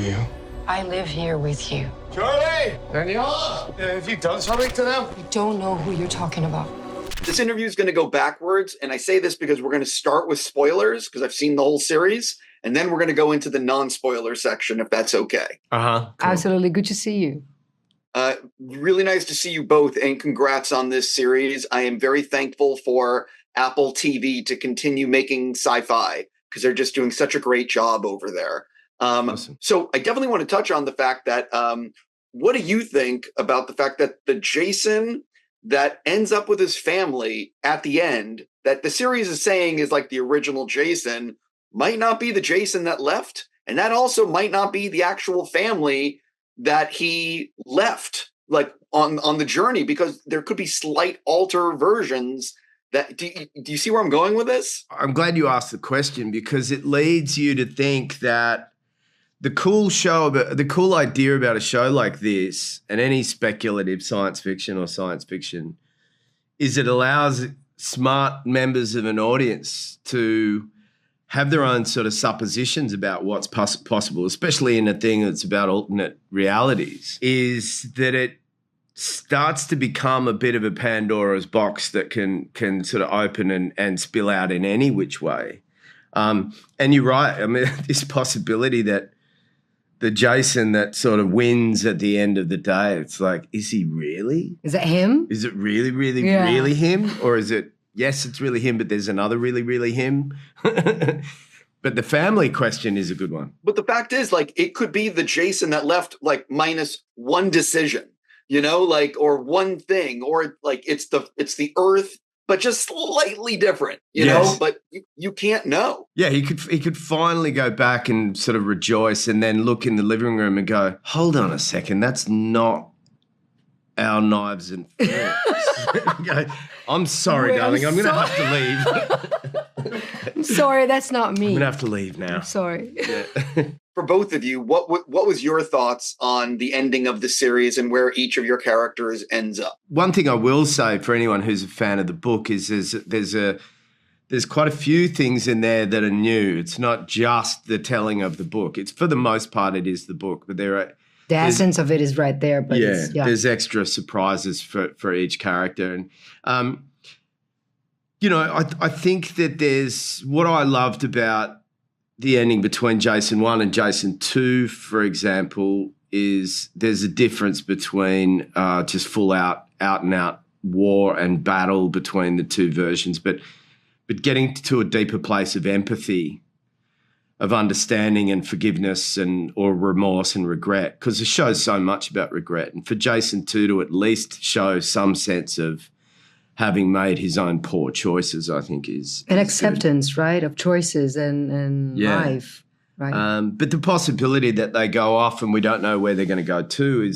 you? I live here with you. Charlie! Danielle! Have you done something to them? I don't know who you're talking about. This interview is going to go backwards, and I say this because we're going to start with spoilers, because I've seen the whole series, and then we're going to go into the non-spoiler section, if that's okay. Cool. Absolutely. Good to see you. Really nice to see you both, and congrats on this series. I am very thankful for Apple TV to continue making sci-fi, because they're just doing such a great job over there. Awesome. So I definitely want to touch on the fact that, what do you think about the fact that the Jason that ends up with his family at the end, that the series is saying is like the original Jason, might not be the Jason that left, and that also might not be the actual family that he left, like on the journey, because there could be slight alter versions. That do you see where I'm going with this? I'm glad you asked the question, because it leads you to think that the cool idea about a show like this, and any speculative science fiction or science fiction, is it allows smart members of an audience to have their own sort of suppositions about what's possible, especially in a thing that's about alternate realities, is that it starts to become a bit of a Pandora's box that can sort of open and spill out in any which way. And you're right. I mean, this possibility that the Jason that sort of wins at the end of the day, it's like, is he really? Is it him? Is it really, really, really him? Or is it, yes, it's really him, but there's another really, really him? But the family question is a good one. But the fact is, like, it could be the Jason that left, like, minus one decision, like, or one thing, or like it's the Earth, but just slightly different, you know, but you can't know. Yeah, he could finally go back and sort of rejoice, and then look in the living room and go, hold on a second, that's not our knives and forks. Go, I'm sorry, darling, I'm going to have to leave. I'm sorry, that's not me. I'm going to have to leave now. I'm sorry. Yeah. For both of you, what was your thoughts on the ending of the series and where each of your characters ends up? One thing I will say for anyone who's a fan of the book is there's quite a few things in there that are new. It's not just the telling of the book. It's, for the most part, it is the book, but the essence of it is right there. But there's extra surprises for each character. And, I think that there's what I loved about the ending between Jason 1 and Jason 2, for example, is there's a difference between just full out and out war and battle between the two versions, but getting to a deeper place of empathy, of understanding and forgiveness or remorse and regret, because the show's so much about regret. And for Jason 2 to at least show some sense of having made his own poor choices, I think is acceptance, good. Right, of choices and life, right? But the possibility that they go off and we don't know where they're going to go to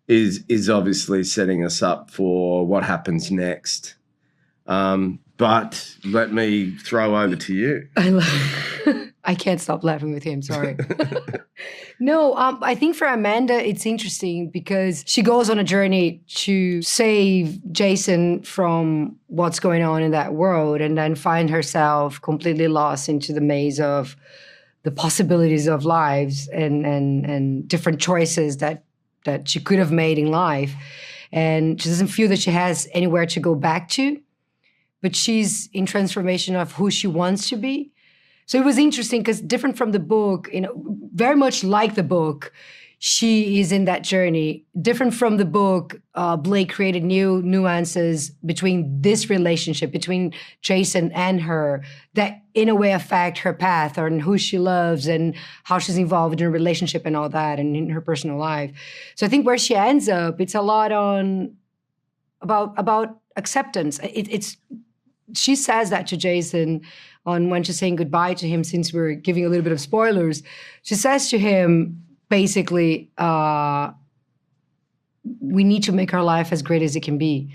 is obviously setting us up for what happens next. But let me throw over to you. I can't stop laughing with him. Sorry. No, I think for Amanda, it's interesting because she goes on a journey to save Jason from what's going on in that world, and then find herself completely lost into the maze of the possibilities of lives and different choices that she could have made in life. And she doesn't feel that she has anywhere to go back to, but she's in transformation of who she wants to be. So it was interesting because different from the book, very much like the book, she is in that journey. Different from the book, Blake created new nuances between this relationship, between Jason and her, that in a way affect her path or who she loves and how she's involved in a relationship and all that and in her personal life. So I think where she ends up, it's a lot about acceptance. She says that to Jason when she's saying goodbye to him, since we're giving a little bit of spoilers. She says to him, basically, we need to make our life as great as it can be.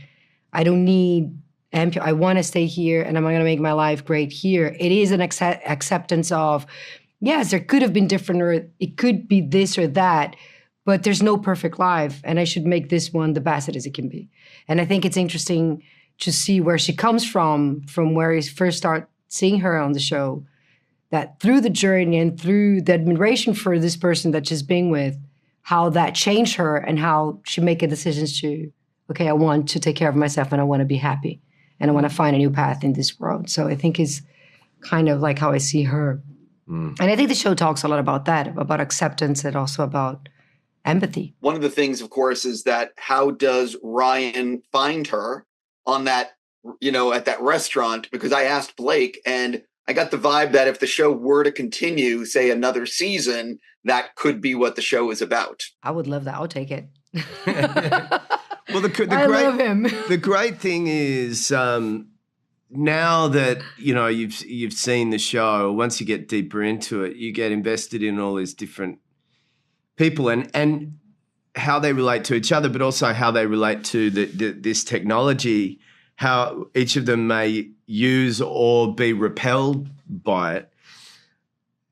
I don't need, I want to stay here and I'm going to make my life great here. It is an acceptance of, yes, there could have been different, or it could be this or that, but there's no perfect life and I should make this one the best as it can be. And I think it's interesting to see where she comes from where we first start seeing her on the show, that through the journey and through the admiration for this person that she's being with, how that changed her and how she make a decision to, okay, I want to take care of myself and I want to be happy and I want to find a new path in this world. So I think it's kind of like how I see her. And I think the show talks a lot about that, about acceptance and also about empathy. One of the things, of course, is that how does Ryan find her on that, at that restaurant? Because I asked Blake and I got the vibe that if the show were to continue, say another season, that could be what the show is about. I would love that. I'll take it. Well, I love him. The great thing is now that you've seen the show, once you get deeper into it, you get invested in all these different people and how they relate to each other, but also how they relate to this technology, how each of them may use or be repelled by it.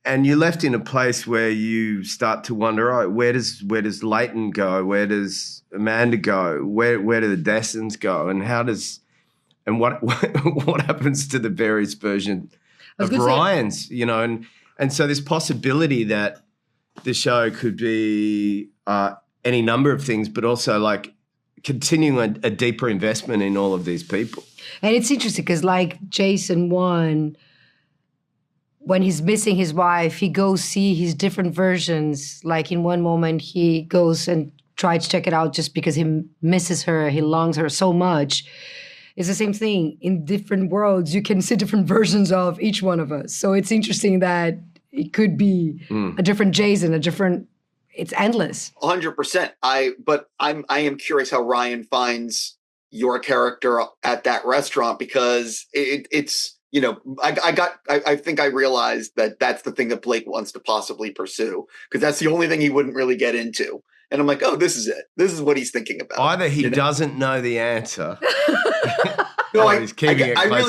And you're left in a place where you start to wonder, oh, where does Leighton go? Where does Amanda go? Where do the Dessens go? And what happens to the various versions of Ryan's, and so this possibility that the show could be any number of things, but also like continuing a deeper investment in all of these people. And it's interesting because like Jason 1, when he's missing his wife, he goes see his different versions. Like in one moment, he goes and tries to check it out just because he misses her, he longs her so much. It's the same thing. In different worlds, you can see different versions of each one of us. So it's interesting that it could be a different Jason, it's endless. 100%. I am curious how Ryan finds your character at that restaurant, because it's I think I realized that that's the thing that Blake wants to possibly pursue, because that's the only thing he wouldn't really get into. And I'm like, oh, this is it. This is what he's thinking about. Either he doesn't know the answer. No, I really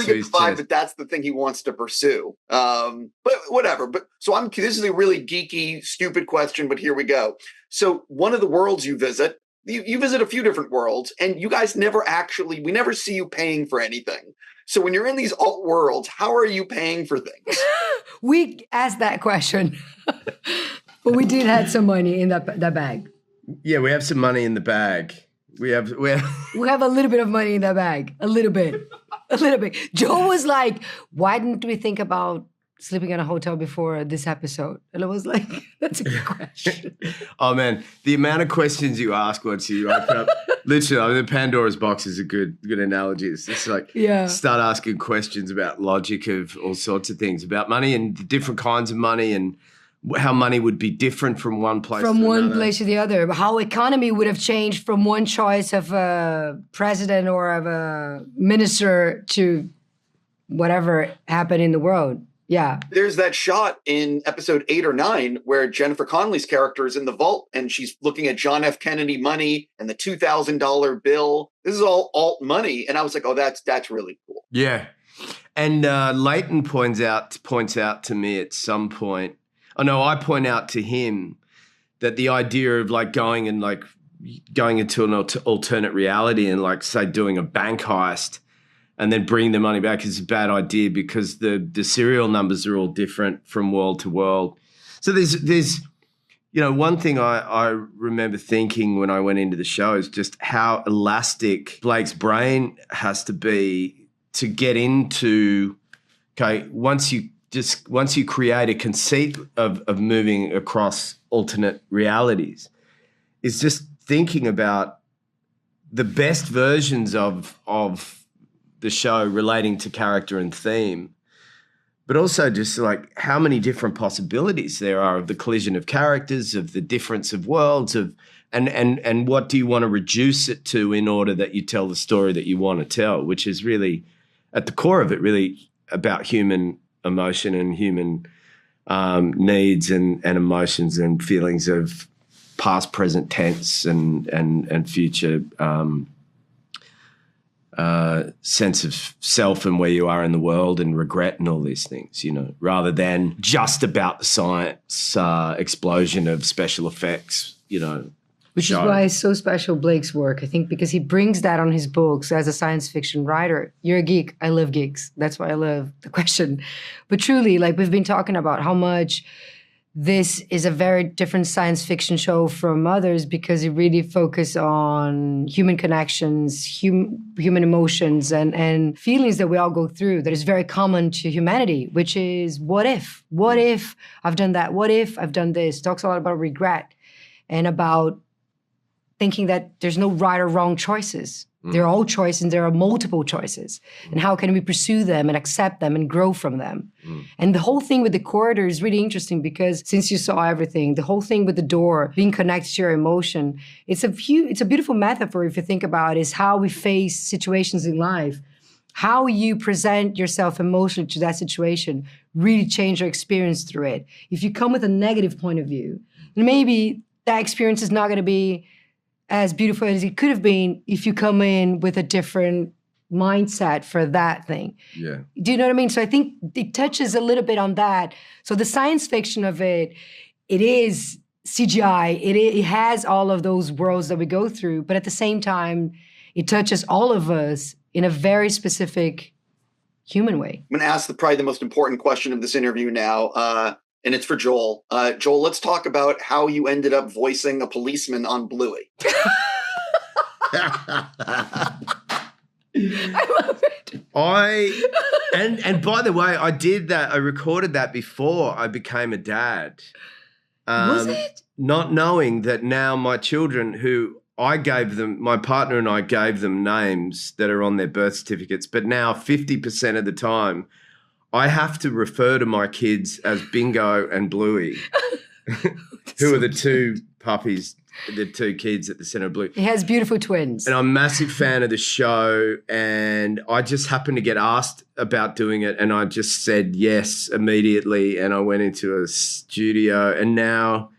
get the vibe that that's the thing he wants to pursue. But whatever. But so this is a really geeky, stupid question, but here we go. So one of the worlds you visit, you visit a few different worlds, and you guys we never see you paying for anything. So when you're in these alt worlds, how are you paying for things? We asked that question, but we did have some money in that bag. Yeah, we have some money in the bag. We have a little bit of money in that bag. A little bit. Joe was like, why didn't we think about sleeping in a hotel before this episode? And I was like, that's a good question. Oh, man. The amount of questions you ask once you open up. Literally, the Pandora's box is a good analogy. It's just like start asking questions about logic of all sorts of things, about money and the different kinds of money and how money would be different from one place to another. Place to the other. How economy would have changed from one choice of a president or of a minister to whatever happened in the world. Yeah. There's that shot in episode 8 or 9 where Jennifer Connelly's character is in the vault and she's looking at John F. Kennedy money and the $2,000 bill. This is all alt money. And I was like, oh, that's really cool. Yeah. And Leighton points out to me at some point, I point out to him that the idea of like going into an alternate reality and like say doing a bank heist and then bringing the money back is a bad idea because the serial numbers are all different from world to world. So there's one thing I remember thinking when I went into the show is just how elastic Blake's brain has to be to get into, once you create a conceit of moving across alternate realities, is just thinking about the best versions of the show relating to character and theme, but also just like how many different possibilities there are of the collision of characters, of the difference of worlds, and what do you want to reduce it to in order that you tell the story that you want to tell, which is really at the core of it, really about human emotion and human needs and emotions and feelings of past, present tense and future sense of self and where you are in the world and regret and all these things, rather than just about the science explosion of special effects, Which is why it's so special, Blake's work, I think, because he brings that on his books as a science fiction writer. You're a geek. I love geeks. That's why I love the question. But truly, like we've been talking about how much this is a very different science fiction show from others because it really focuses on human connections, human emotions and feelings that we all go through that is very common to humanity, which is what if? What if I've done that? What if I've done this? Talks a lot about regret and about thinking that there's no right or wrong choices. There are all choices and there are multiple choices. And how can we pursue them and accept them and grow from them? And the whole thing with the corridor is really interesting because since you saw everything, the whole thing with the door being connected to your emotion, it's a beautiful metaphor if you think about it, is how we face situations in life. How you present yourself emotionally to that situation really change your experience through it. If you come with a negative point of view, maybe that experience is not going to be as beautiful as it could have been if you come in with a different mindset for that thing. Yeah. Do you know what I mean? So I think it touches a little bit on that. So the science fiction of it is CGI. It has all of those worlds that we go through, but at the same time, it touches all of us in a very specific human way. I'm going to ask probably the most important question of this interview now. And it's for Joel. Joel, let's talk about how you ended up voicing a policeman on Bluey. I love it. And by the way, I did that. I recorded that before I became a dad. Was it? Not knowing that now my children, who I gave them, my partner and I gave them names that are on their birth certificates, but now 50% of the time, I have to refer to my kids as Bingo and Bluey, who are the two puppies, the two kids at the center of Bluey. He has beautiful twins. And I'm a massive fan of the show, and I just happened to get asked about doing it, and I just said yes immediately, and I went into a studio, and now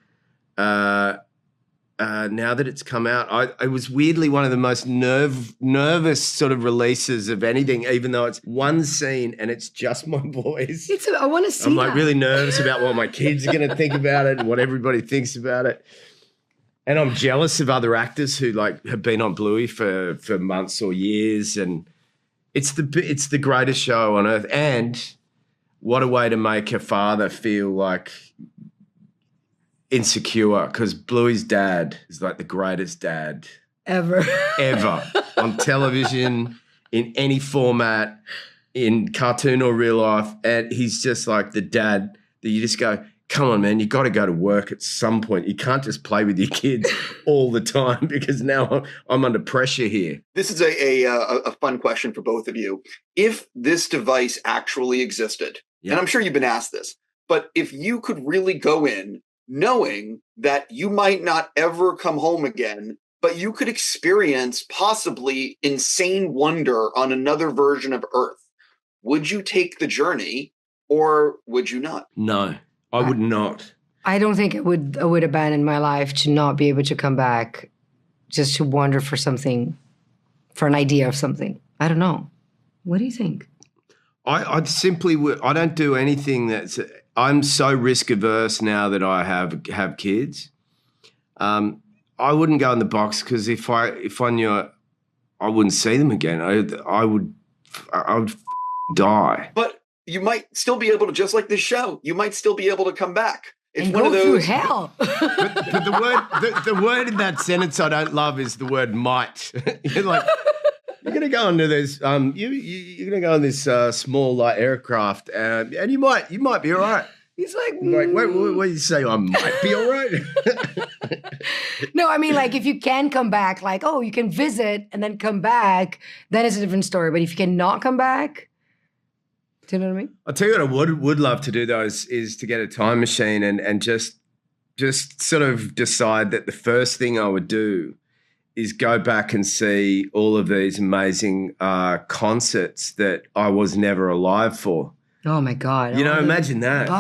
that it's come out, it was weirdly one of the most nervous sort of releases of anything, even though it's one scene and it's just my voice. I want to see I'm like really nervous about what my kids are going to think about it and what everybody thinks about it. And I'm jealous of other actors who like have been on Bluey for months or years. And it's the greatest show on earth. And what a way to make a father feel like insecure, because Bluey's dad is like the greatest dad ever on television, in any format, in cartoon or real life. And he's just like the dad that you just go, come on, man, you got to go to work at some point. You can't just play with your kids all the time because now I'm under pressure here. This is a fun question for both of you. If this device actually existed, and I'm sure you've been asked this, but if you could really go in knowing that you might not ever come home again, but you could experience possibly insane wonder on another version of Earth, would you take the journey or would you not? No, I would not. I don't think I would abandon my life to not be able to come back just to wonder for something, for an idea of something. I don't know. What do you think? I simply would. I don't do anything that's. I'm so risk averse now that I have kids. I wouldn't go in the box because if I knew I wouldn't see them again, I would die. But you might still be able to, just like this show, you might still be able to come back. It's and one go of those through hell. but the word in that sentence I don't love is the word might. You're like, you're going to go into this. You're going to go on this small light aircraft, and you might be all right. He's like, wait, what do you say? I might be all right. No, I mean, like if you can come back, like you can visit and then come back, then it's a different story. But if you cannot come back, do you know what I mean? I'll tell you what I would love to do though is to get a time machine and just sort of decide that the first thing I would do is go back and see all of these amazing concerts that I was never alive for. Oh, my God. Imagine that.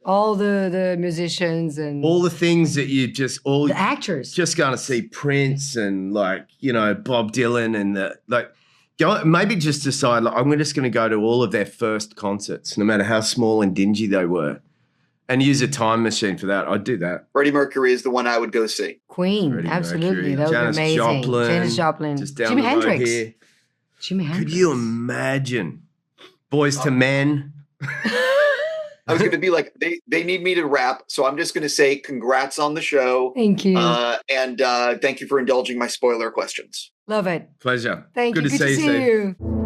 All the musicians and... all the things that you the actors. Just going to see Prince and Bob Dylan and maybe just decide I'm just going to go to all of their first concerts, no matter how small and dingy they were. And use a time machine for that. I'd do that. Freddie Mercury is the one I would go see. Queen, Freddie absolutely. Mercury, That would Janis be amazing. Joplin, Janis Joplin. just down Jimi the road Hendrix. here. Jimi Hendrix. Could you imagine? Boys to Men. I was going to be like, they need me to rap, so I'm just going to say congrats on the show. Thank you. And thank you for indulging my spoiler questions. Love it. Pleasure. Thank you. Good to Good to see you, see Steve. you.